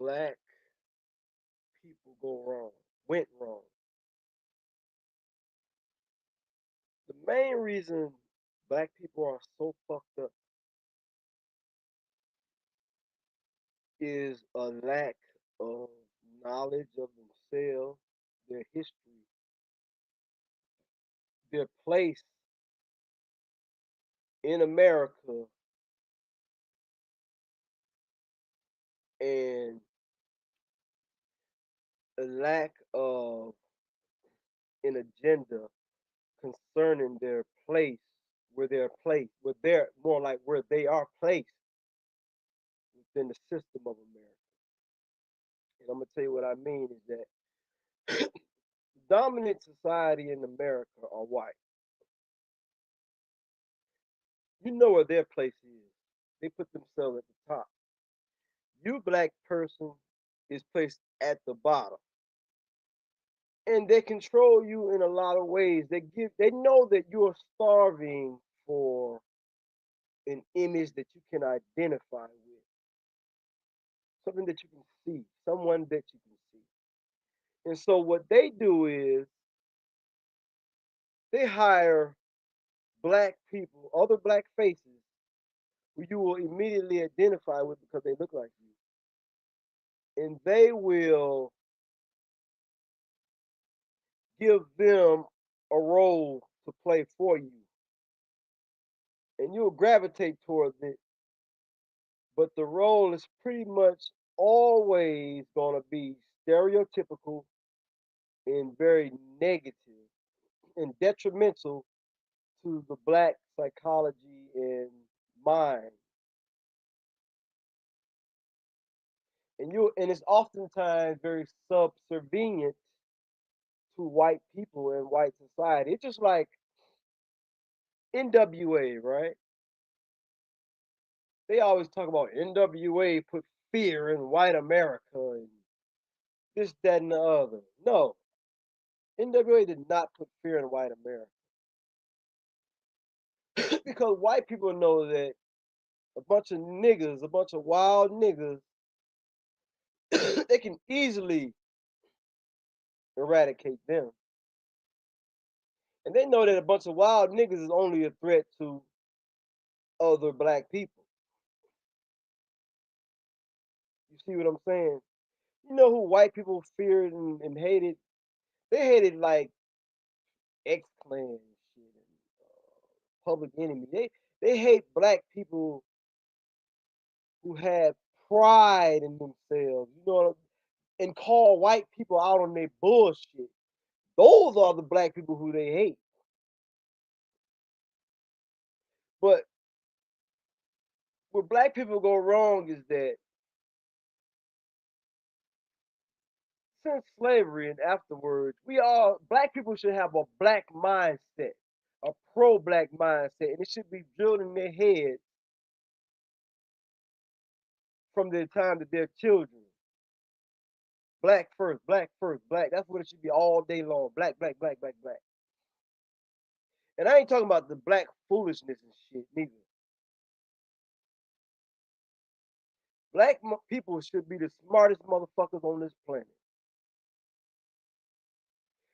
black people go wrong, went wrong. The main reason black people are so fucked up is a lack of knowledge of themselves, their history, their place in America, and a lack of an agenda concerning their place, where they're placed, where they're more like where they are placed within the system of America. And I'm gonna tell you what I mean is that dominant society in America are white. You know where their place is. They put themselves at the top. You black person is placed at the bottom. And they control you in a lot of ways. They know that you're starving for an image that you can identify with, something that you can see, someone that you can see. And so what they do is they hire black people, other black faces who you will immediately identify with because they look like you. And they will give them a role to play for you. And you'll gravitate towards it, but the role is pretty much always going to be stereotypical and very negative and detrimental to the black psychology and mind. And it's oftentimes very subservient to white people and white society. It's just like NWA, right? They always talk about NWA put fear in white America and this, that, and the other. No, NWA did not put fear in white America because white people know that a bunch of niggas, a bunch of wild niggas, they can easily eradicate them. And they know that a bunch of wild niggas is only a threat to other black people. You see what I'm saying? You know who white people feared and hated? They hated like X Clan and shit and Public Enemy. They hate black people who have pride in themselves. You know, and call white people out on their bullshit. Those are the black people who they hate. But where black people go wrong is that since slavery and afterwards, we all black people should have a black mindset, a pro-black mindset, and it should be drilled in their heads from the time that they're children. Black first, black first, black. That's what it should be all day long. Black, black, black, black, black. And I ain't talking about the black foolishness and shit neither. Black people should be the smartest motherfuckers on this planet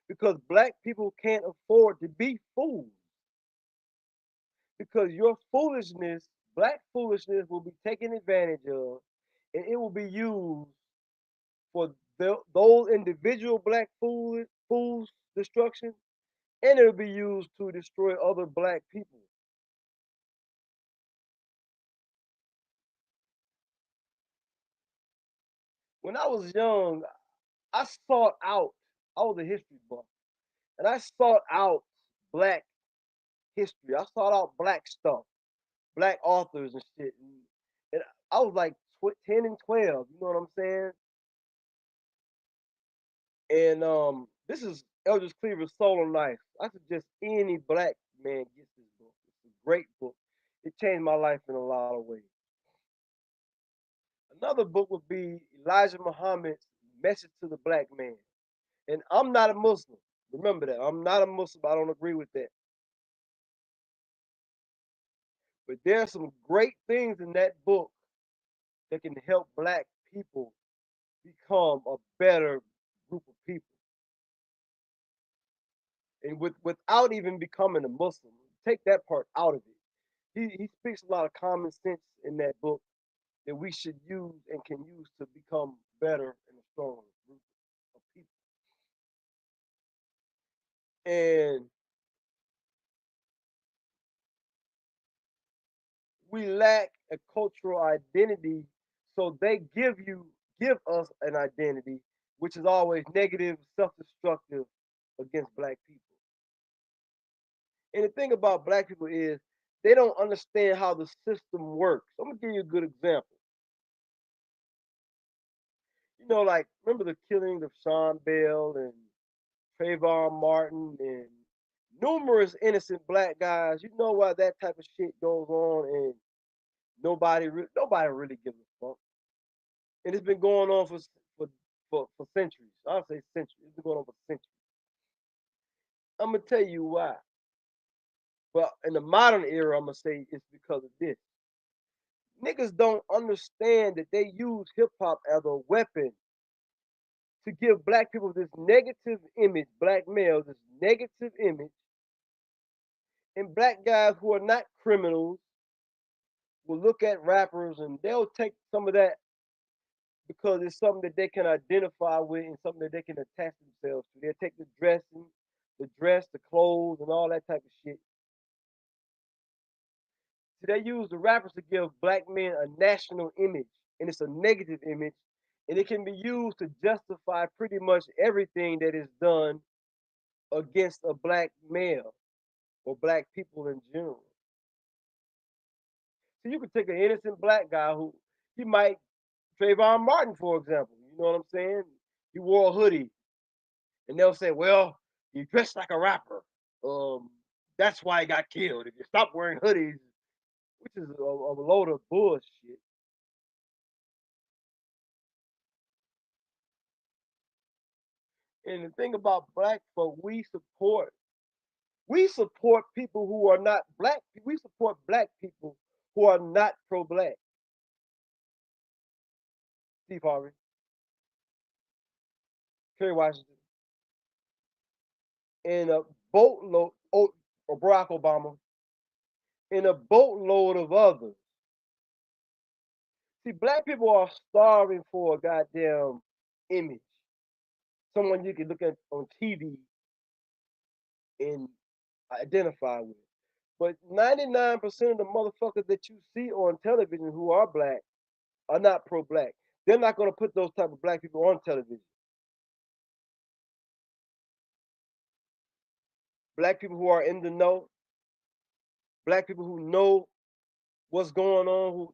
because black people can't afford to be fools. Because your foolishness, black foolishness, will be taken advantage of, and it will be used for those individual black fools' destruction, and it'll be used to destroy other black people. When I was young, I sought out. I was a history buff, and I sought out black history. I sought out black stuff, black authors and shit. And I was like 10 and 12. You know what I'm saying? And this is Eldridge Cleaver's Solar Knife. I suggest any black man gets this book. It's a great book. It changed my life in a lot of ways. Another book would be Elijah Muhammad's Message to the Black Man. And I'm not a Muslim. Remember that. I'm not a Muslim. I don't agree with that. But there are some great things in that book that can help black people become a better group of people. And without even becoming a Muslim, take that part out of it. He speaks a lot of common sense in that book that we should use and can use to become better and a stronger group of people. And we lack a cultural identity, so they give us an identity which is always negative, self-destructive against black people. And the thing about black people is they don't understand how the system works. I'm gonna give you a good example. You know, like remember the killing of Sean Bell and Trayvon Martin and numerous innocent black guys. You know why that type of shit goes on and nobody really gives a fuck. And it's been going on for centuries. I'll say centuries. It's been going on for centuries. I'm gonna tell you why. But in the modern era, I'm gonna say it's because of this. Niggas don't understand that they use hip hop as a weapon to give black people this negative image, black males, this negative image, and black guys who are not criminals will look at rappers and they'll take some of that because it's something that they can identify with and something that they can attach themselves to. They'll take the dress, the clothes, and all that type of shit. So they use the rappers to give black men a national image, and it's a negative image, and it can be used to justify pretty much everything that is done against a black male or black people in general. So you could take an innocent black guy who he might Trayvon Martin, for example. You know what I'm saying? He wore a hoodie, and they'll say, "Well, he dressed like a rapper. Um, that's why he got killed. If you stop wearing hoodies, which is a load of bullshit." And the thing about black folk, we support people who are not black. We support black people who are not pro-black. Steve Harvey, Kerry Washington, and a boatload, or Barack Obama, and a boatload of others. See, black people are starving for a goddamn image, someone you can look at on TV and identify with. But 99% of the motherfuckers that you see on television who are black are not pro-black. They're not going to put those type of black people on television. Black people who are in the know, black people who know what's going on,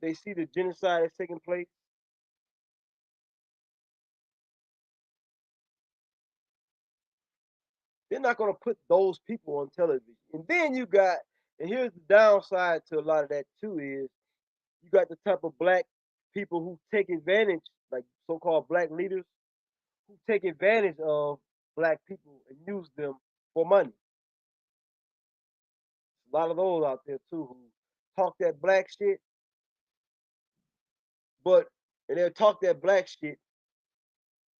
they see the genocide that's taking place. They're not going to put those people on television. And then and here's the downside to a lot of that too is you got the type of black people who take advantage, like so-called black leaders, who take advantage of black people and use them for money. A lot of those out there too who talk that black shit, but and they'll talk that black shit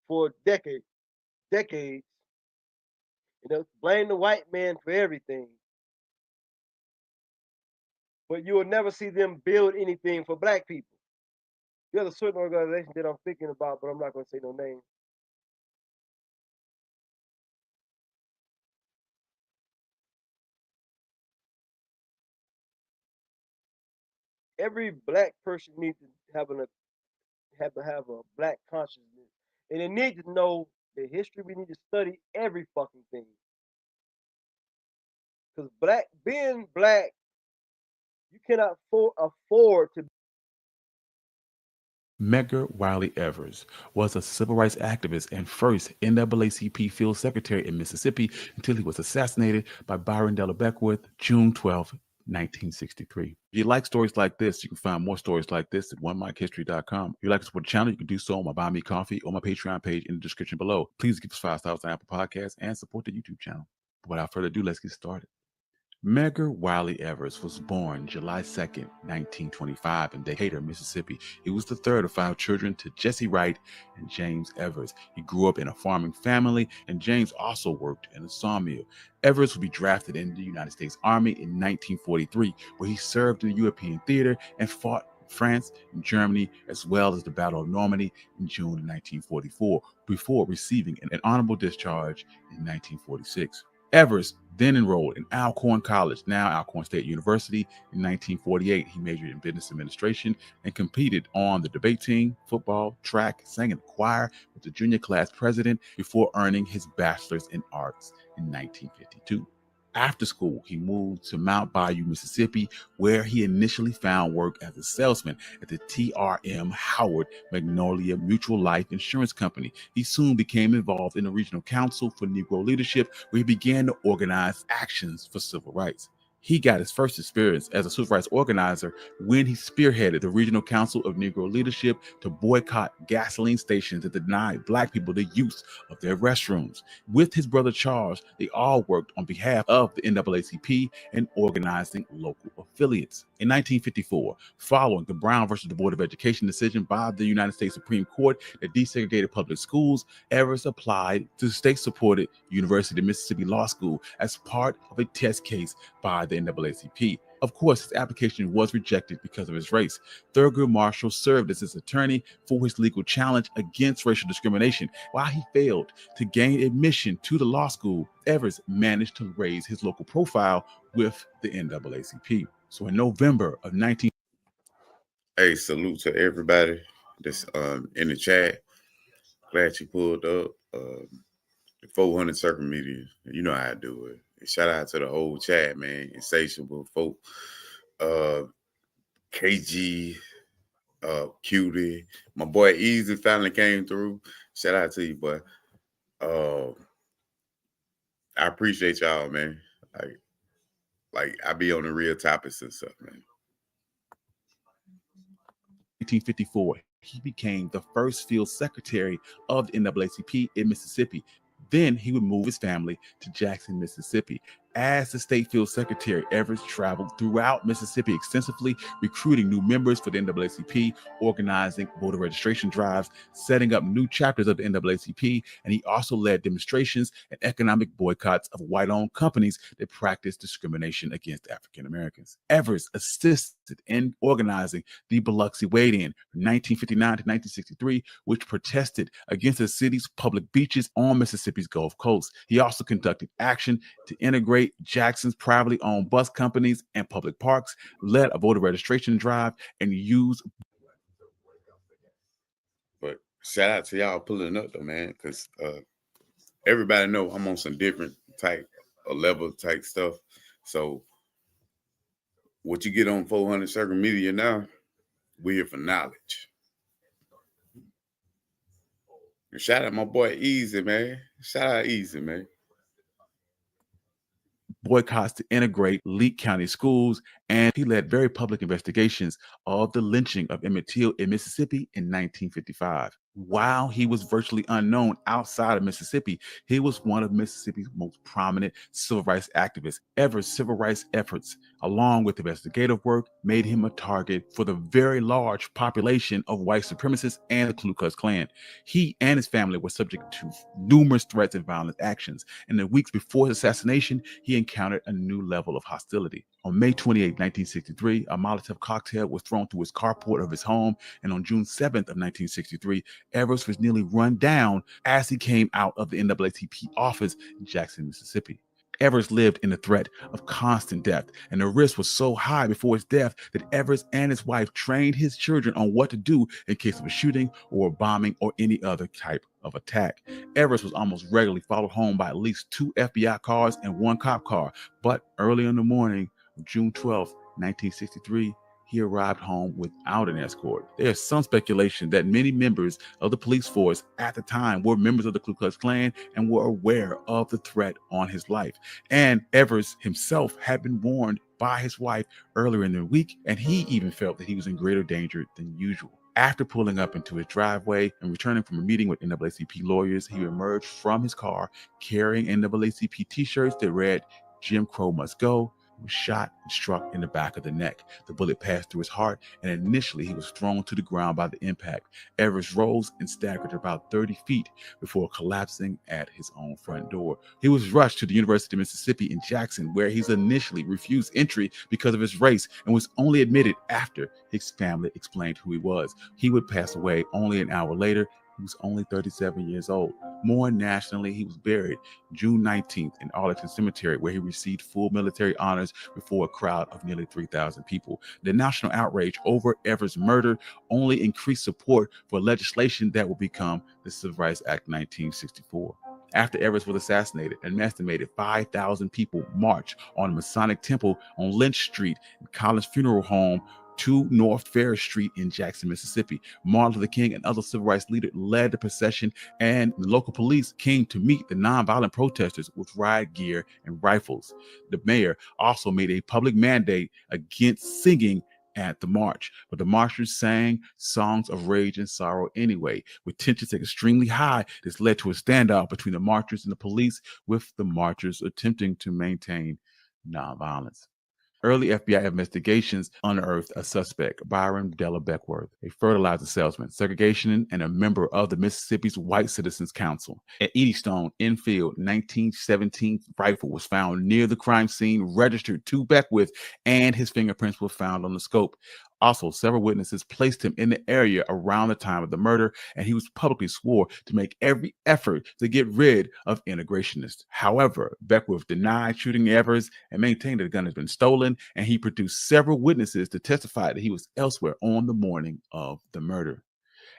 for decades, and they'll blame the white man for everything. But you will never see them build anything for black people. There's a certain organization that I'm thinking about, but I'm not going to say no name. Every black person needs to have a black consciousness, and they need to know the history. We need to study every fucking thing, because being black, you cannot afford to. Medgar Wiley Evers was a civil rights activist and first NAACP field secretary in Mississippi until he was assassinated by Byron Della Beckwith June 12, 1963. If you like stories like this, you can find more stories like this at onemichistory.com. If you like to support the channel, you can do so on my Buy Me Coffee or my Patreon page in the description below. Please give us 5 stars on Apple Podcasts and support the YouTube channel. But without further ado, let's get started. Medgar Wiley Evers was born July 2nd, 1925 in Decatur, Mississippi. He was the third of 5 children to Jesse Wright and James Evers. He grew up in a farming family, and James also worked in a sawmill. Evers would be drafted into the United States Army in 1943, where he served in the European theater and fought in France and Germany, as well as the Battle of Normandy in June of 1944, before receiving an honorable discharge in 1946. Evers then enrolled in Alcorn College, now Alcorn State University, in 1948. He majored in business administration and competed on the debate team, football, track, sang in the choir, was the junior class president before earning his bachelor's in arts in 1952. After school, he moved to Mount Bayou, Mississippi, where he initially found work as a salesman at the TRM Howard Magnolia Mutual Life Insurance Company. He soon became involved in the Regional Council for Negro Leadership, where he began to organize actions for civil rights. He got his first experience as a civil rights organizer when he spearheaded the Regional Council of Negro Leadership to boycott gasoline stations that denied Black people the use of their restrooms. With his brother Charles, they all worked on behalf of the NAACP and organizing local affiliates. In 1954, following the Brown versus the Board of Education decision by the United States Supreme Court that desegregated public schools, Evers applied to the state-supported University of Mississippi Law School as part of a test case by the NAACP. Of course, his application was rejected because of his race. Thurgood Marshall served as his attorney for his legal challenge against racial discrimination. While he failed to gain admission to the law school, Evers managed to raise his local profile with the NAACP. So in November of 19... Hey, salute to everybody that's in the chat. Glad you pulled up. The 400 Circle Media. You know how I do it. And shout out to the whole chat, man. Insatiable folk. KG, Cutie. My boy Easy finally came through. Shout out to you, boy. I appreciate y'all, man. Like I be on the real topics and stuff, man. 1954, he became the first field secretary of the NAACP in Mississippi. Then he would move his family to Jackson, Mississippi. As the state field secretary, Evers traveled throughout Mississippi extensively, recruiting new members for the NAACP, organizing voter registration drives, setting up new chapters of the NAACP, and he also led demonstrations and economic boycotts of white-owned companies that practiced discrimination against African Americans. Evers assisted in organizing the Biloxi Wade-In from 1959 to 1963, which protested against the city's public beaches on Mississippi's Gulf Coast. He also conducted action to integrate Jackson's privately owned bus companies and public parks, led a voter registration drive, and used. But shout out to y'all pulling up though, man, because everybody know I'm on some different type of level type stuff. So what you get on 400 Circle Media now, we're here for knowledge. And shout out my boy Easy, man. Shout out Easy, man. Boycotts to integrate Leake County schools, and he led very public investigations of the lynching of Emmett Till in Mississippi in 1955. While he was virtually unknown outside of Mississippi, he was one of Mississippi's most prominent civil rights activists. Evers' civil rights efforts, along with investigative work, made him a target for the very large population of white supremacists and the Ku Klux Klan. He and his family were subject to numerous threats and violent actions. In the weeks before his assassination, he encountered a new level of hostility. On May 28, 1963, a Molotov cocktail was thrown through his carport of his home, and on June 7th of 1963, Evers was nearly run down as he came out of the NAACP office in Jackson, Mississippi. Evers lived in the threat of constant death, and the risk was so high before his death that Evers and his wife trained his children on what to do in case of a shooting or a bombing or any other type of attack. Evers was almost regularly followed home by at least 2 FBI cars and 1 cop car, but early in the morning of June 12, 1963, he arrived home without an escort. There's some speculation that many members of the police force at the time were members of the Ku Klux Klan and were aware of the threat on his life. And Evers himself had been warned by his wife earlier in the week, and he even felt that he was in greater danger than usual. After pulling up into his driveway and returning from a meeting with NAACP lawyers, he emerged from his car carrying NAACP t-shirts that read, "Jim Crow must go," He was shot and struck in the back of the neck. The bullet passed through his heart, and initially he was thrown to the ground by the impact. Evers rose and staggered about 30 feet before collapsing at his own front door. He was rushed to the University of Mississippi in Jackson, where he's initially refused entry because of his race and was only admitted after his family explained who he was. He would pass away only an hour later. He was only 37 years old. More nationally, he was buried June 19th in Arlington Cemetery, where he received full military honors before a crowd of nearly 3,000 people. The national outrage over Evers' murder only increased support for legislation that would become the Civil Rights Act 1964. After Evers was assassinated, an estimated 5,000 people marched on the Masonic Temple on Lynch Street and Collins Funeral Home to North Ferris Street in Jackson, Mississippi. Martin Luther King and other civil rights leaders led the procession, and the local police came to meet the nonviolent protesters with riot gear and rifles. The mayor also made a public mandate against singing at the march, but the marchers sang songs of rage and sorrow anyway. With tensions extremely high, this led to a standoff between the marchers and the police, with the marchers attempting to maintain nonviolence. Early FBI investigations unearthed a suspect, Byron Della Beckworth, a fertilizer salesman, segregationist, and a member of the Mississippi's White Citizens Council. At Eddystone Enfield, 1917 rifle was found near the crime scene, registered to Beckwith, and his fingerprints were found on the scope. Also, several witnesses placed him in the area around the time of the murder, and he was publicly swore to make every effort to get rid of integrationists. However, Beckwith denied shooting Evers and maintained that the gun had been stolen, and he produced several witnesses to testify that he was elsewhere on the morning of the murder.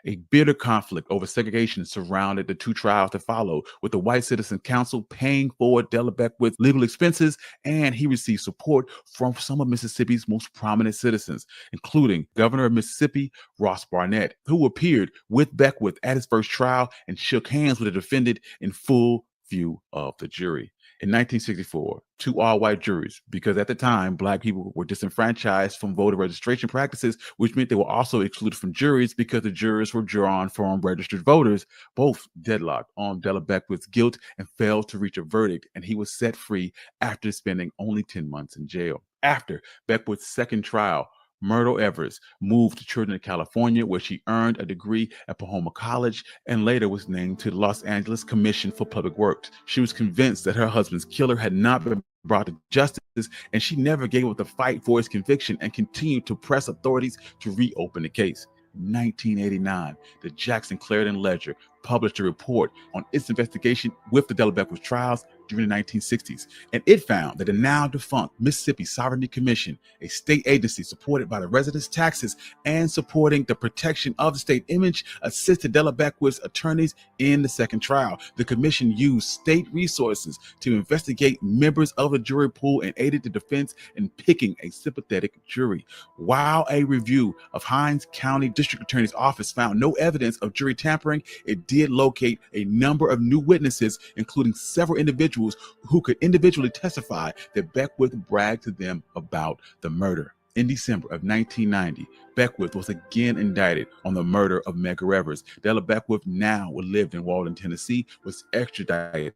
A bitter conflict over segregation surrounded the two trials that followed, with the White Citizens Council paying for Della Beckwith's legal expenses, and he received support from some of Mississippi's most prominent citizens, including Governor of Mississippi, Ross Barnett, who appeared with Beckwith at his first trial and shook hands with the defendant in full view of the jury. In 1964, two all-white juries, because at the time, Black people were disenfranchised from voter registration practices, which meant they were also excluded from juries because the jurors were drawn from registered voters, both deadlocked on Della Beckwith's guilt and failed to reach a verdict, and he was set free after spending only 10 months in jail. After Beckwith's second trial, Myrtle Evers moved to Children of California, where she earned a degree at Pahoma College and later was named to the Los Angeles Commission for Public Works. She was convinced that her husband's killer had not been brought to justice, and she never gave up the fight for his conviction and continued to press authorities to reopen the case. In 1989, the Jackson Clarendon Ledger published a report on its investigation with the Della Beckwith trials during the 1960s, and it found that the now defunct Mississippi Sovereignty Commission, a state agency supported by the residents' taxes and supporting the protection of the state image, assisted Della Beckwith's attorneys in the second trial. The commission used state resources to investigate members of the jury pool and aided the defense in picking a sympathetic jury. While a review of Hinds County District Attorney's Office found no evidence of jury tampering, it did locate a number of new witnesses, including several individuals who could individually testify that Beckwith bragged to them about the murder. In December of 1990, Beckwith was again indicted on the murder of Medgar Evers. Della Beckwith, now lived in Walden, Tennessee, was extradited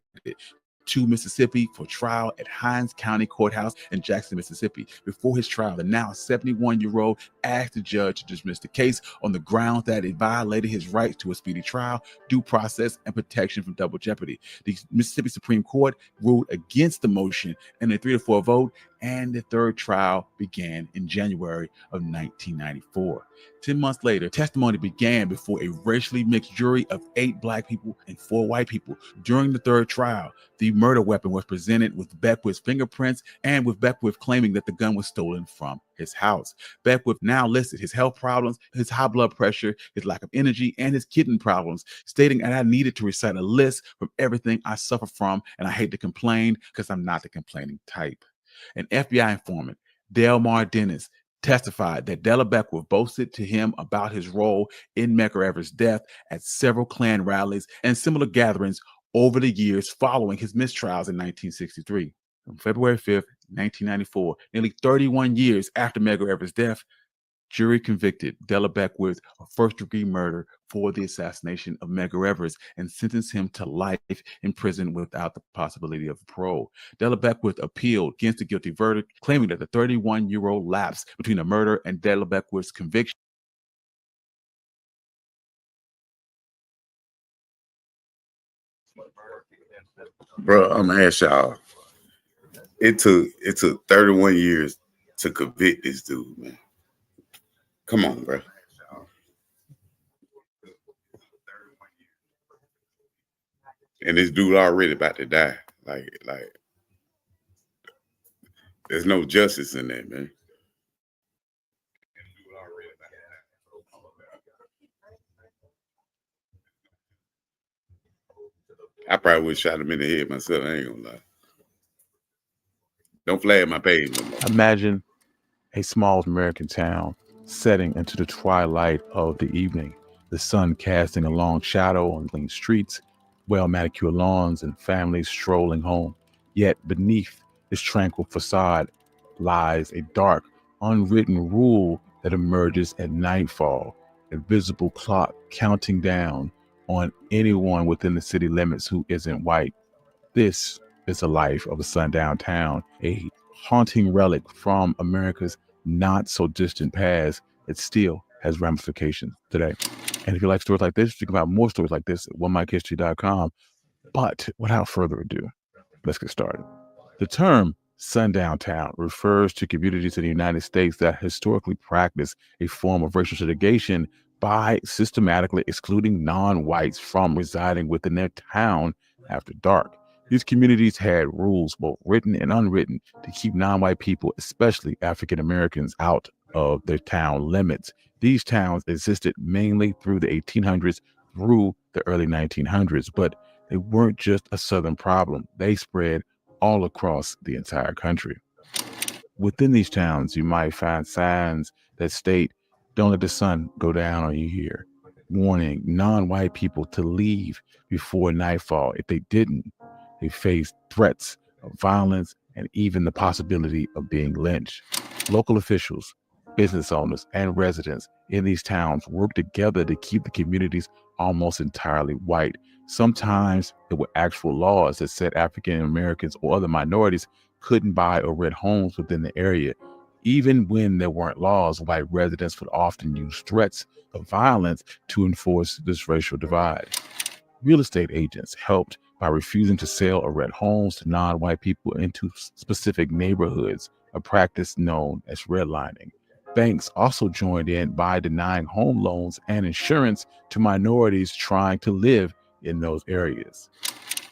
to Mississippi for trial at Hinds County Courthouse in Jackson, Mississippi. Before his trial, the now 71-year-old asked the judge to dismiss the case on the grounds that it violated his rights to a speedy trial, due process, and protection from double jeopardy. The Mississippi Supreme Court ruled against the motion in a 3-4 vote, and the third trial began in January of 1994. 10 months later, testimony began before a racially mixed jury of 8 Black people and 4 white people. During the third trial, the murder weapon was presented with Beckwith's fingerprints and with Beckwith claiming that the gun was stolen from his house. Beckwith now listed his health problems, his high blood pressure, his lack of energy, and his kidney problems, stating that I needed to recite a list from everything I suffer from, and I hate to complain because I'm not the complaining type. An FBI informant, Delmar Dennis, testified that Della Beckwith boasted to him about his role in Medgar Evers' death at several Klan rallies and similar gatherings over the years following his mistrials in 1963. On February 5th, 1994, nearly 31 years after Medgar Evers' death, Jury convicted Della Beckwith of first-degree murder for the assassination of Medgar Evers and sentenced him to life in prison without the possibility of parole. Della Beckwith appealed against the guilty verdict, claiming that the 31-year-old lapse between the murder and Della Beckwith's conviction Bro, I'm gonna ask y'all. It took 31 years to convict this dude, man. Come on, bro. And this dude already about to die. Like, there's no justice in that, man. I probably would have shot him in the head myself. I ain't gonna lie. Don't flag my page no more. Imagine a small American town setting into the twilight of the evening, the sun casting a long shadow on clean streets, well-manicured lawns, and families strolling home. Yet beneath this tranquil facade lies a dark, unwritten rule that emerges at nightfall, a visible clock counting down on anyone within the city limits who isn't white. This is the life of a sundown town, a haunting relic from America's not so distant past. It still has ramifications today. And if you like stories like this, you can find more stories like this at onemichistory.com. But without further ado, let's get started. The term sundown town refers to communities in the United States that historically practice a form of racial segregation by systematically excluding non-whites from residing within their town after dark. These communities had rules, both written and unwritten, to keep non-white people, especially African Americans, out of their town limits. These towns existed mainly through the 1800s through the early 1900s, but they weren't just a Southern problem. They spread all across the entire country. Within these towns, you might find signs that state, "Don't let the sun go down on you here," warning non-white people to leave before nightfall. If they didn't, they faced threats of violence and even the possibility of being lynched. Local officials, business owners, and residents in these towns worked together to keep the communities almost entirely white. Sometimes there were actual laws that said African Americans or other minorities couldn't buy or rent homes within the area. Even when there weren't laws, white residents would often use threats of violence to enforce this racial divide. Real estate agents helped by refusing to sell or rent homes to non-white people into specific neighborhoods, a practice known as redlining. Banks also joined in by denying home loans and insurance to minorities trying to live in those areas.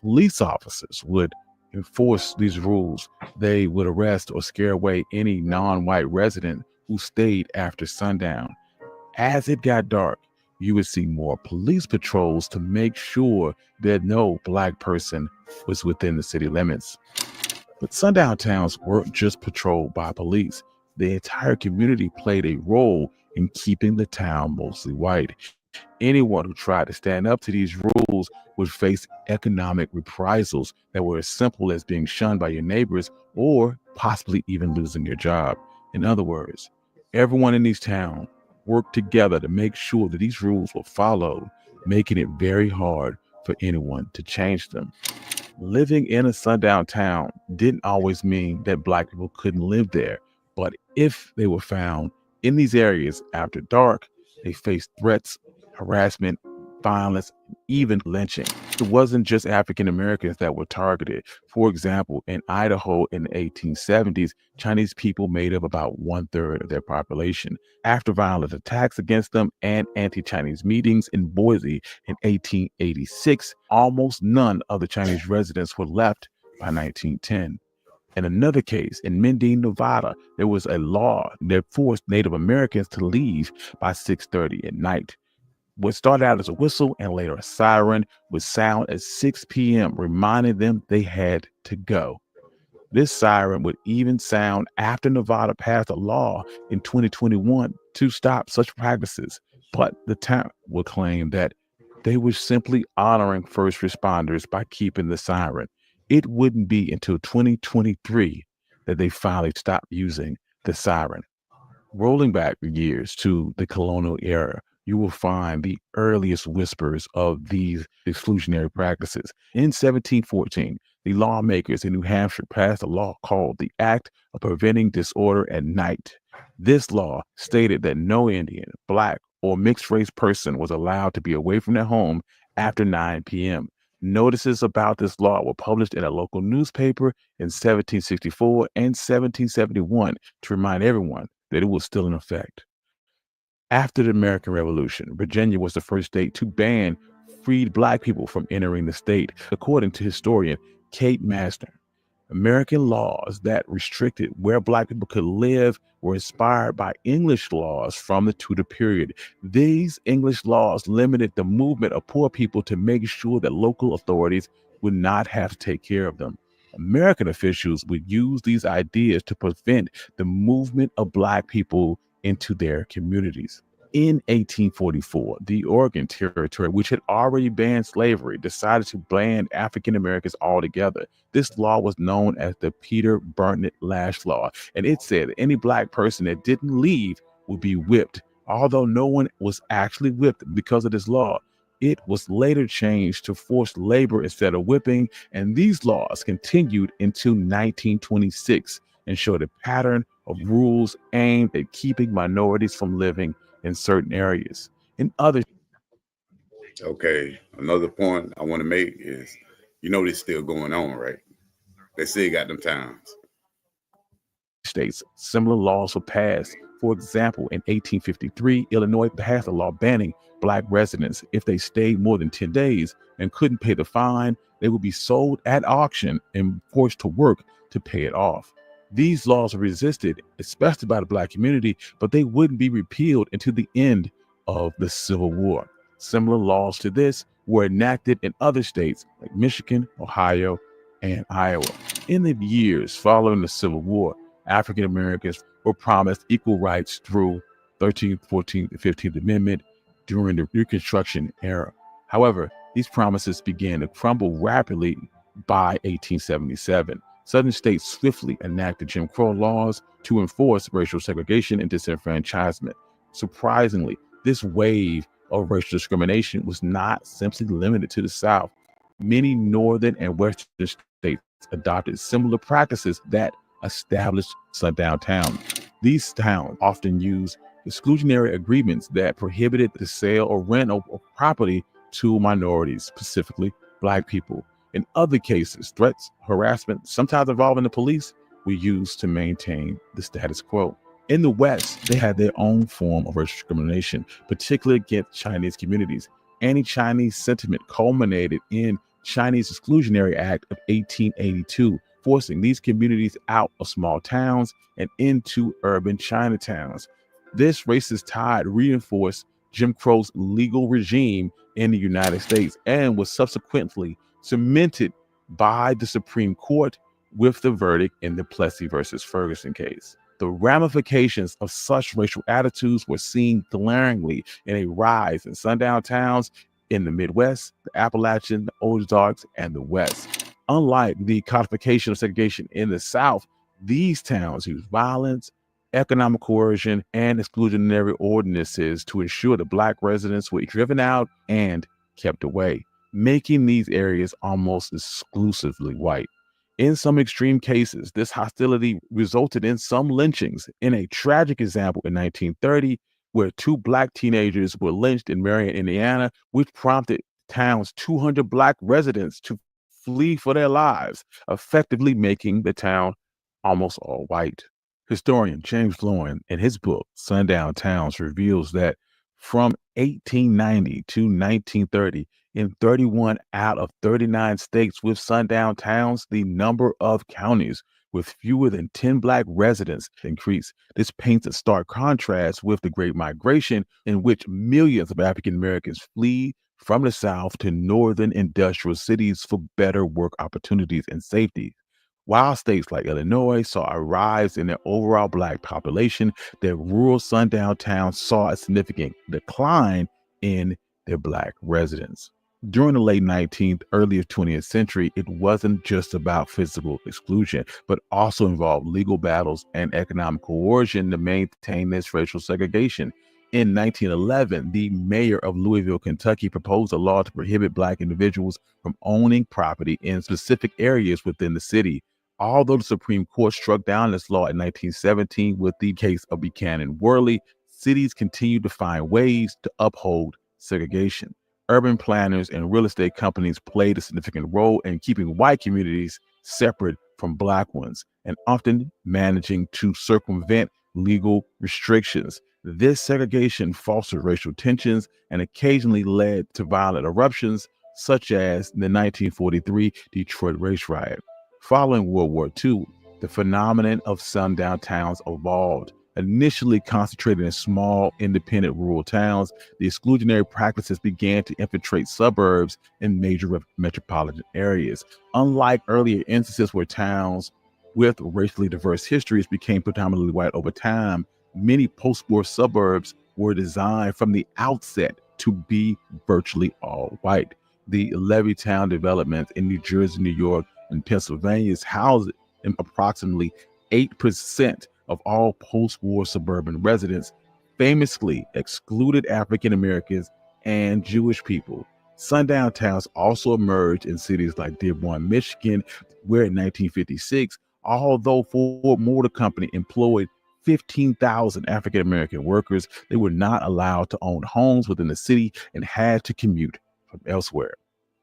Police officers would enforce these rules. They would arrest or scare away any non-white resident who stayed after sundown. As it got dark, you would see more police patrols to make sure that no black person was within the city limits. But sundown towns weren't just patrolled by police. The entire community played a role in keeping the town mostly white. Anyone who tried to stand up to these rules would face economic reprisals that were as simple as being shunned by your neighbors or possibly even losing your job. In other words, everyone in these towns worked together to make sure that these rules were followed, making it very hard for anyone to change them. Living in a sundown town didn't always mean that black people couldn't live there, but if they were found in these areas after dark, they faced threats, harassment, violence, even lynching. It wasn't just African Americans that were targeted. For example, in Idaho in the 1870s, Chinese people made up about 1/3 of their population. After violent attacks against them and anti-Chinese meetings in Boise in 1886, almost none of the Chinese residents were left by 1910. In another case, in Mendine, Nevada, there was a law that forced Native Americans to leave by 6:30 at night. What started out as a whistle and later a siren would sound at 6 p.m., reminding them they had to go. This siren would even sound after Nevada passed a law in 2021 to stop such practices. But the town would claim that they were simply honoring first responders by keeping the siren. It wouldn't be until 2023 that they finally stopped using the siren. Rolling back years to the colonial era, you will find the earliest whispers of these exclusionary practices. In 1714, the lawmakers in New Hampshire passed a law called the Act of Preventing Disorder at Night. This law stated that no Indian, Black, or mixed race person was allowed to be away from their home after 9 p.m. Notices about this law were published in a local newspaper in 1764 and 1771 to remind everyone that it was still in effect. After the American Revolution, Virginia was the first state to ban freed Black people from entering the state, according to historian Kate Masner. American laws that restricted where Black people could live were inspired by English laws from the Tudor period. These English laws limited the movement of poor people to make sure that local authorities would not have to take care of them. American officials would use these ideas to prevent the movement of Black people into their communities. In 1844, the Oregon Territory, which had already banned slavery, decided to ban African Americans altogether. This law was known as the Peter Burnett Lash Law, and it said that any Black person that didn't leave would be whipped. Although no one was actually whipped because of this law, it was later changed to forced labor instead of whipping, and these laws continued into 1926 and showed a pattern of rules aimed at keeping minorities from living in certain areas. In other Okay, another point I want to make is, this still going on, right? They still got them towns. states, similar laws were passed. For example, in 1853, Illinois passed a law banning Black residents, if they stayed more than 10 days and couldn't pay the fine, they would be sold at auction and forced to work to pay it off. These laws were resisted, especially by the Black community, but they wouldn't be repealed until the end of the Civil War. Similar laws to this were enacted in other states like Michigan, Ohio, and Iowa. In the years following the Civil War, African Americans were promised equal rights through 13th, 14th, and 15th Amendment during the Reconstruction era. However, these promises began to crumble rapidly by 1877. Southern states swiftly enacted Jim Crow laws to enforce racial segregation and disenfranchisement. Surprisingly, this wave of racial discrimination was not simply limited to the South. Many northern and western states adopted similar practices that established sundown towns. These towns often used exclusionary agreements that prohibited the sale or rent of property to minorities, specifically Black people. In other cases, threats, harassment, sometimes involving the police, were used to maintain the status quo. In the West, they had their own form of racial discrimination, particularly against Chinese communities. Anti-Chinese sentiment culminated in Chinese Exclusionary Act of 1882, forcing these communities out of small towns and into urban Chinatowns. This racist tide reinforced Jim Crow's legal regime in the United States and was subsequently cemented by the Supreme Court with the verdict in the Plessy versus Ferguson case. The ramifications of such racial attitudes were seen glaringly in a rise in sundown towns in the Midwest, the Appalachian, the Ozarks, and the West. Unlike the codification of segregation in the South, these towns used violence, economic coercion, and exclusionary ordinances to ensure that Black residents were driven out and kept away, making these areas almost exclusively white. In some extreme cases, this hostility resulted in some lynchings. In a tragic example in 1930, where 2 Black teenagers were lynched in Marion, Indiana, which prompted the town's 200 Black residents to flee for their lives, effectively making the town almost all white. Historian James Loewen, in his book Sundown Towns, reveals that from 1890 to 1930, in 31 out of 39 states with sundown towns, the number of counties with fewer than 10 Black residents increased. This paints a stark contrast with the Great Migration, in which millions of African Americans flee from the South to northern industrial cities for better work opportunities and safety. While states like Illinois saw a rise in their overall Black population, their rural sundown towns saw a significant decline in their Black residents. During the late 19th, early 20th century, it wasn't just about physical exclusion, but also involved legal battles and economic coercion to maintain this racial segregation. In 1911, the mayor of Louisville, Kentucky, proposed a law to prohibit Black individuals from owning property in specific areas within the city. Although the Supreme Court struck down this law in 1917 with the case of Buchanan Worley, cities continued to find ways to uphold segregation. Urban planners and real estate companies played a significant role in keeping white communities separate from Black ones and often managing to circumvent legal restrictions. This segregation fostered racial tensions and occasionally led to violent eruptions, such as the 1943 Detroit race riot. Following World War II, the phenomenon of sundown towns evolved. Initially concentrated in small, independent rural towns, the exclusionary practices began to infiltrate suburbs and major metropolitan areas. Unlike earlier instances where towns with racially diverse histories became predominantly white over time, many post-war suburbs were designed from the outset to be virtually all white. The Levittown development in New Jersey, New York, and Pennsylvania is housed in approximately 8% of all post-war suburban residents, famously excluded African Americans and Jewish people. Sundown towns also emerged in cities like Dearborn, Michigan, where in 1956, although Ford Motor Company employed 15,000 African American workers, they were not allowed to own homes within the city and had to commute from elsewhere.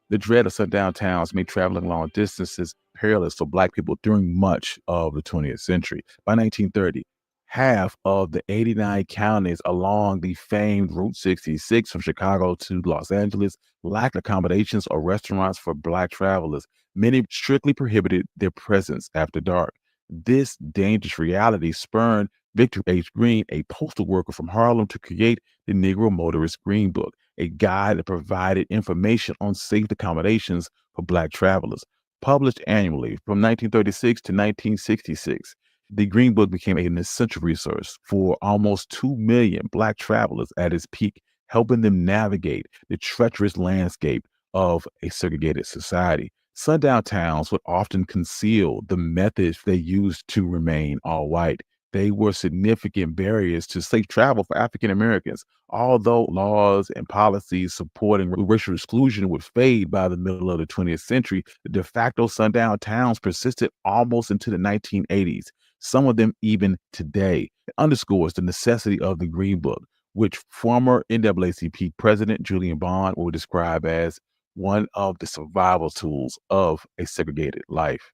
The dread of sundown towns made traveling long distances perilous for Black people during much of the 20th century. By 1930, half of the 89 counties along the famed Route 66 from Chicago to Los Angeles lacked accommodations or restaurants for Black travelers. Many strictly prohibited their presence after dark. This dangerous reality spurred Victor H. Green, a postal worker from Harlem, to create the Negro Motorist Green Book, a guide that provided information on safe accommodations for Black travelers. Published annually from 1936 to 1966, the Green Book became an essential resource for almost 2 million Black travelers at its peak, helping them navigate the treacherous landscape of a segregated society. Sundown towns would often conceal the methods they used to remain all white. They were significant barriers to safe travel for African Americans. Although laws and policies supporting racial exclusion would fade by the middle of the 20th century, the de facto sundown towns persisted almost into the 1980s, some of them even today. It underscores the necessity of the Green Book, which former NAACP President Julian Bond would describe as one of the survival tools of a segregated life.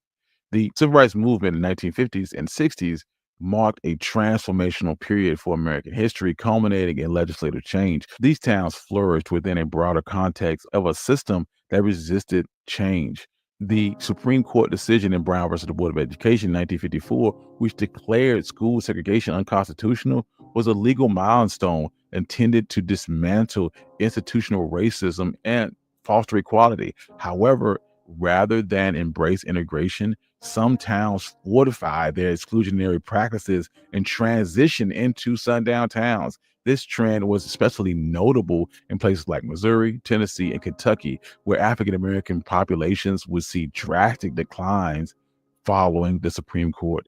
The civil rights movement in the 1950s and 60s marked a transformational period for American history, culminating in legislative change. These towns flourished within a broader context of a system that resisted change. The Supreme Court decision in Brown versus the Board of Education in 1954, which declared school segregation unconstitutional, was a legal milestone intended to dismantle institutional racism and foster equality. However, rather than embrace integration, some towns fortified their exclusionary practices and transitioned into sundown towns. This trend was especially notable in places like Missouri, Tennessee, and Kentucky, where African American populations would see drastic declines following the Supreme Court.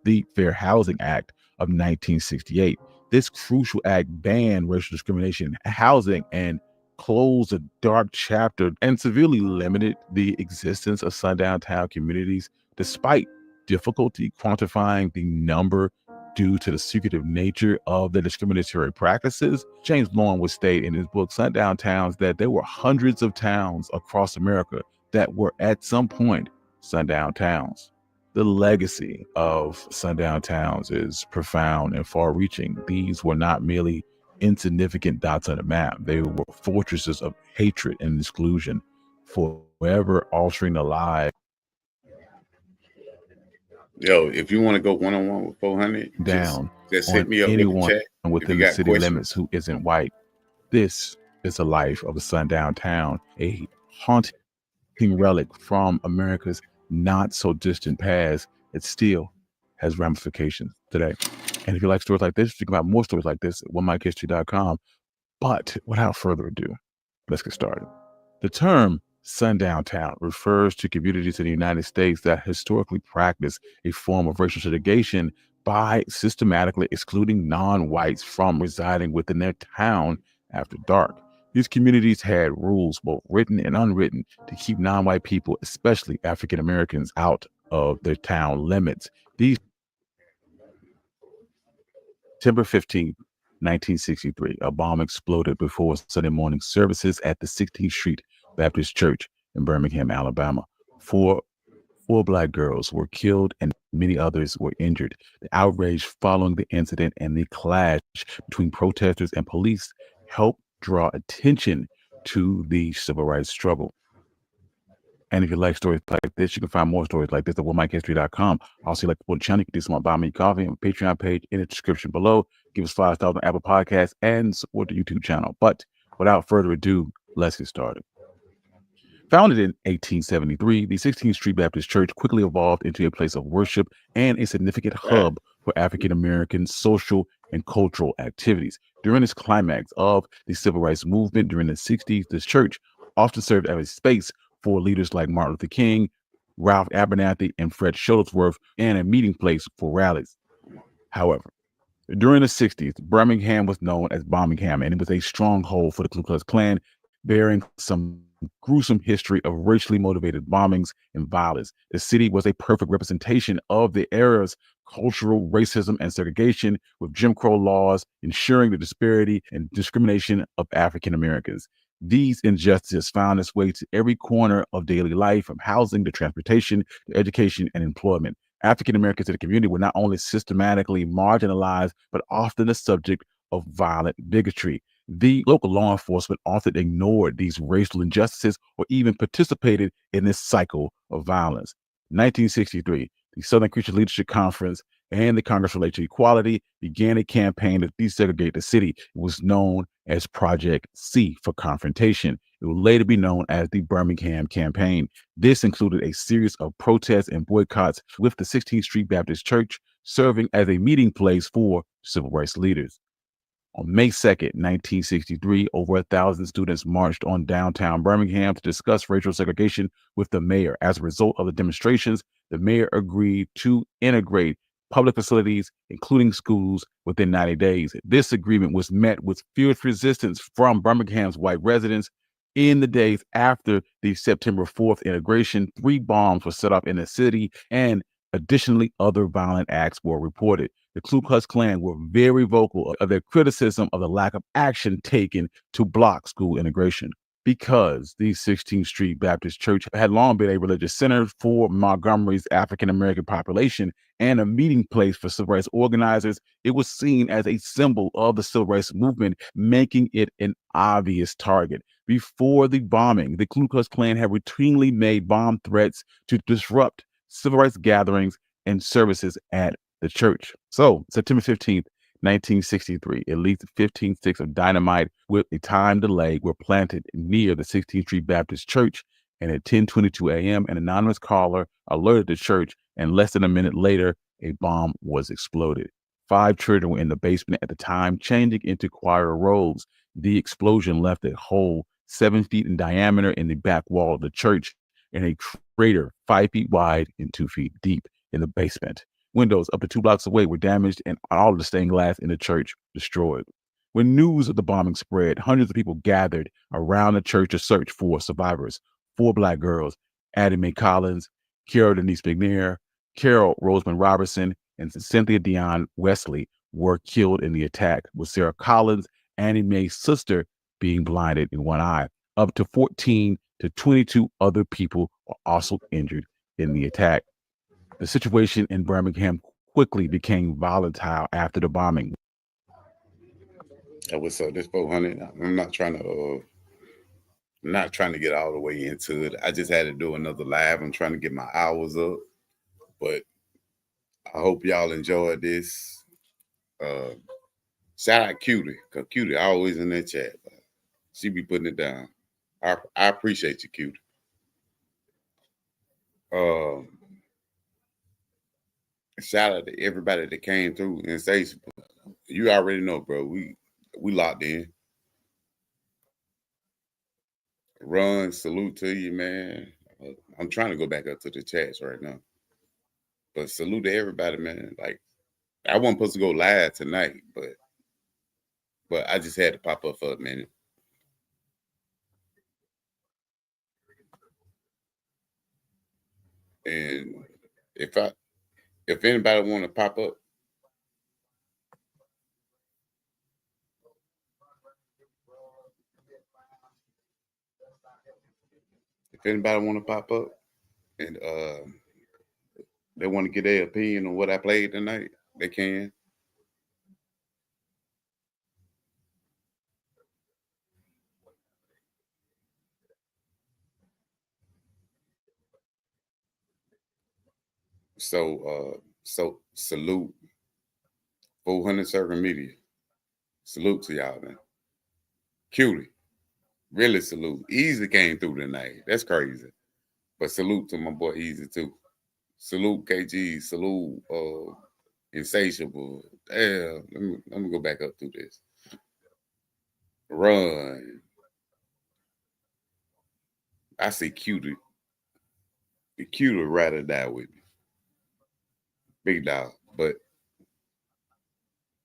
The Fair Housing Act of 1968. This crucial act banned racial discrimination in housing and closed a dark chapter and severely limited the existence of sundown town communities. Despite difficulty quantifying the number due to the secretive nature of the discriminatory practices, James Loewen would state in his book Sundown Towns that there were hundreds of towns across America that were at some point sundown towns. The legacy of sundown towns is profound and far-reaching. These were not merely insignificant dots on a map. They were fortresses of hatred and exclusion, forever altering the lives. Yo, if you want to go one-on-one with 400, down just hit on me up anyone in the chat within the city limits who isn't white. This is the life of a sundown town, a haunting relic from America's not so distant past. It still has ramifications today. And if you like stories like this, think about more stories like this at OneMicHistory.com. But without further ado, let's get started. The term sundown town refers to communities in the United States that historically practice a form of racial segregation by systematically excluding non-whites from residing within their town after dark. These communities had rules, both written and unwritten, to keep non-white people, especially African Americans, out of their town limits. These September 15th, 1963, a bomb exploded before Sunday morning services at the 16th Street Baptist Church in Birmingham, Alabama. Four Black girls were killed and many others were injured. The outrage following the incident and the clash between protesters and police helped draw attention to the civil rights struggle. And if you like stories like this, you can find more stories like this at onemikehistory.com. Also, like support the channel, you can do some Buy Me Coffee on the Patreon page in the description below. Give us 5 stars on Apple Podcasts and support the YouTube channel. But without further ado, let's get started. Founded in 1873, the 16th Street Baptist Church quickly evolved into a place of worship and a significant hub for African American social and cultural activities. During this climax of the civil rights movement during the 60s, this church often served as a space for leaders like Martin Luther King, Ralph Abernathy, and Fred Shuttlesworth, and a meeting place for rallies. However, during the 60s, Birmingham was known as Bombingham, and it was a stronghold for the Ku Klux Klan, bearing some gruesome history of racially motivated bombings and violence. The city was a perfect representation of the era's cultural racism and segregation, with Jim Crow laws ensuring the disparity and discrimination of African Americans. These injustices found its way to every corner of daily life, from housing to transportation to education and employment. African Americans in the community were not only systematically marginalized, but often the subject of violent bigotry. The local law enforcement often ignored these racial injustices or even participated in this cycle of violence. In 1963, the Southern Christian Leadership Conference and the Congress for Racial Equality began a campaign to desegregate the city. It was known as Project C for Confrontation. It would later be known as the Birmingham Campaign. This included a series of protests and boycotts, with the 16th Street Baptist Church serving as a meeting place for civil rights leaders. On May 2nd, 1963, over 1,000 students marched on downtown Birmingham to discuss racial segregation with the mayor. As a result of the demonstrations, the mayor agreed to integrate public facilities, including schools, within 90 days. This agreement was met with fierce resistance from Birmingham's white residents. In the days after the September 4th integration, 3 bombs were set off in the city, and additionally, other violent acts were reported. The Ku Klux Klan were very vocal of their criticism of the lack of action taken to block school integration. Because the 16th Street Baptist Church had long been a religious center for Montgomery's African American population and a meeting place for civil rights organizers, it was seen as a symbol of the civil rights movement, making it an obvious target. Before the bombing, the Ku Klux Klan had routinely made bomb threats to disrupt civil rights gatherings and services at the church. So, September 15th, 1963, at least 15 sticks of dynamite with a time delay were planted near the 16th Street Baptist Church, and at 10:22 a.m., an anonymous caller alerted the church, and less than a minute later, a bomb was exploded. 5 children were in the basement at the time, changing into choir robes. The explosion left a hole 7 feet in diameter in the back wall of the church, and a crater 5 feet wide and 2 feet deep in the basement. Windows up to 2 blocks away were damaged, and all of the stained glass in the church destroyed. When news of the bombing spread, hundreds of people gathered around the church to search for survivors. 4 Black girls, Addie Mae Collins, Carol Denise McNair, Carol Rosamond Robertson, and Cynthia Dion Wesley, were killed in the attack, with Sarah Collins, Annie Mae's sister, being blinded in one eye. Up to 14 to 22 other people were also injured in the attack. The situation in Birmingham quickly became volatile after the bombing. What's up? This 400. I'm not trying to get all the way into it. I just had to do another live. I'm trying to get my hours up, but I hope y'all enjoyed this. Shout out Cutie, because Cutie always in that chat. She be putting it down. I appreciate you, Cutie. Shout out to everybody that came through and say, you already know, bro. We locked in. Run, salute to you, man. I'm trying to go back up to the chats right now. But salute to everybody, man. Like, I wasn't supposed to go live tonight, but I just had to pop up for a minute. And if anybody want to pop up, if anybody want to pop up and they want to get their opinion on what I played tonight, they can. So salute 400 Circle Media. Salute to y'all, man. Cutie. Really salute. Easy came through tonight. That's crazy. But salute to my boy Easy too. Salute KG. Salute Insatiable. Damn. Let me go back up through this. Run. I see Cutie. The Cutie would rather die with me. Big dog. But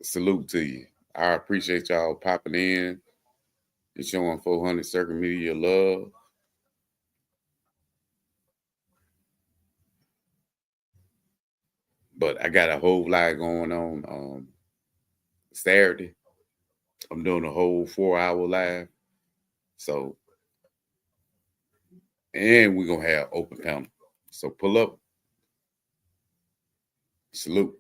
salute to you. I appreciate y'all popping in and showing 400 Circle Media love. But I got a whole lot going on Saturday. I'm doing a whole 4-hour live. So, and we're going to have open panel. So pull up. Salute.